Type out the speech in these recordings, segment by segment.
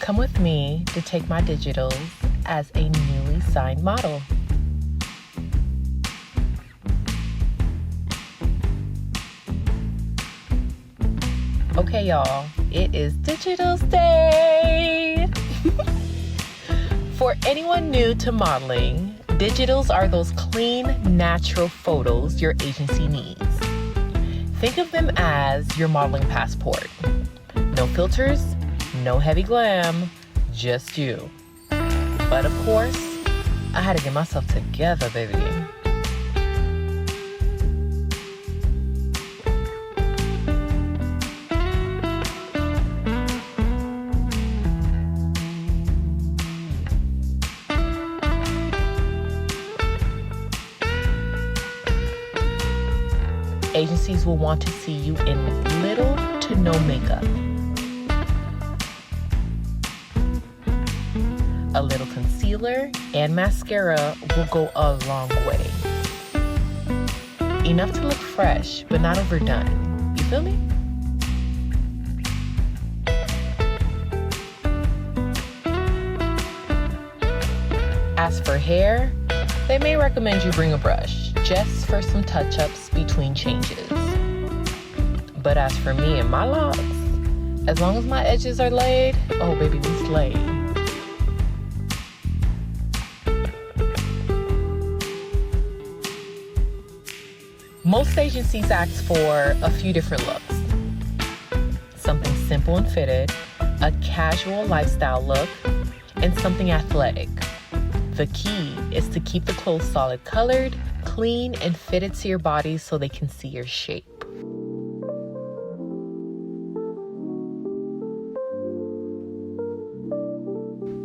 Come with me to take my digitals as a newly signed model. Okay, y'all, it is Digitals Day! For anyone new to modeling, digitals are those clean, natural photos your agency needs. Think of them as your modeling passport. No filters, no heavy glam, just you. But of course, I had to get myself together, baby. Agencies will want to see you in little to no makeup. A little concealer and mascara will go a long way. Enough to look fresh, but not overdone. You feel me? As for hair, they may recommend you bring a brush, just for some touch-ups between changes. But as for me and my locks, as long as my edges are laid, oh baby, we slay. Most agencies ask for a few different looks. Something simple and fitted, a casual lifestyle look, and something athletic. The key is to keep the clothes solid colored, clean, and fitted to your body so they can see your shape.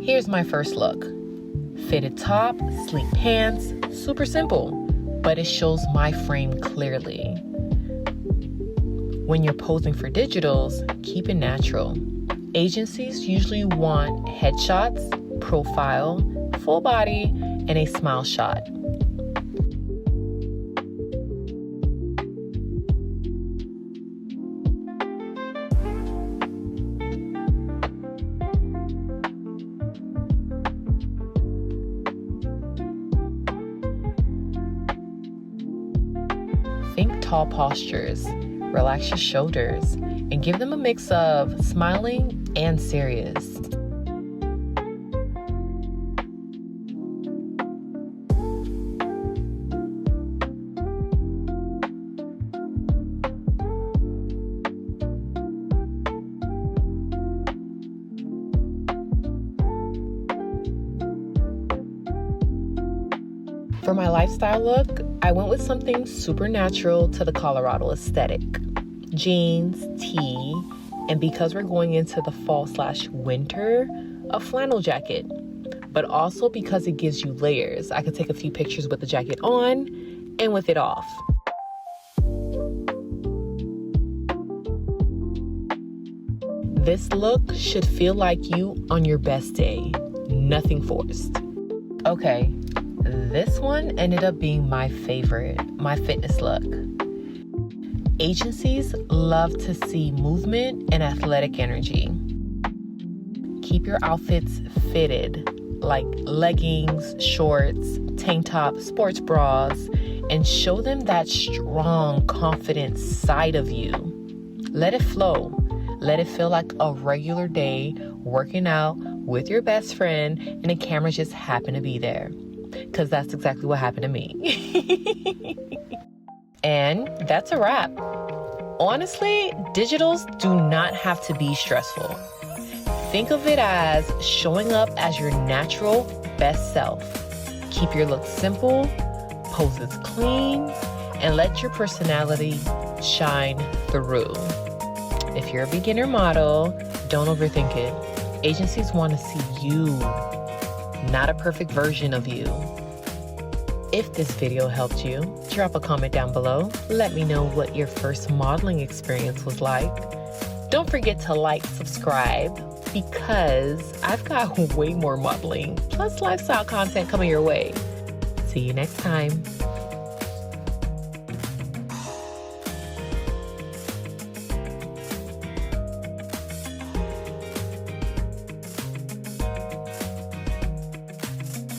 Here's my first look. Fitted top, sleek pants, super simple, but it shows my frame clearly. When you're posing for digitals, keep it natural. Agencies usually want headshots, profile, full body, and a smile shot. Think tall postures, relax your shoulders, and give them a mix of smiling and serious. For my lifestyle look, I went with something super natural to the Colorado aesthetic. Jeans, tee, and because we're going into the fall/winter, a flannel jacket. But also because it gives you layers. I could take a few pictures with the jacket on and with it off. This look should feel like you on your best day. Nothing forced. Okay. This one ended up being my favorite, my fitness look. Agencies love to see movement and athletic energy. Keep your outfits fitted, like leggings, shorts, tank tops, sports bras, and show them that strong, confident side of you. Let it flow. Let it feel like a regular day working out with your best friend and the camera just happened to be there. Because that's exactly what happened to me. And that's a wrap. Honestly, digitals do not have to be stressful. Think of it as showing up as your natural best self. Keep your look simple, poses clean, and let your personality shine through. If you're a beginner model, don't overthink it. Agencies want to see you, not a perfect version of you. If this video helped you, drop a comment down below. Let me know what your first modeling experience was like. Don't forget to like, subscribe, because I've got way more modeling plus lifestyle content coming your way. See you next time.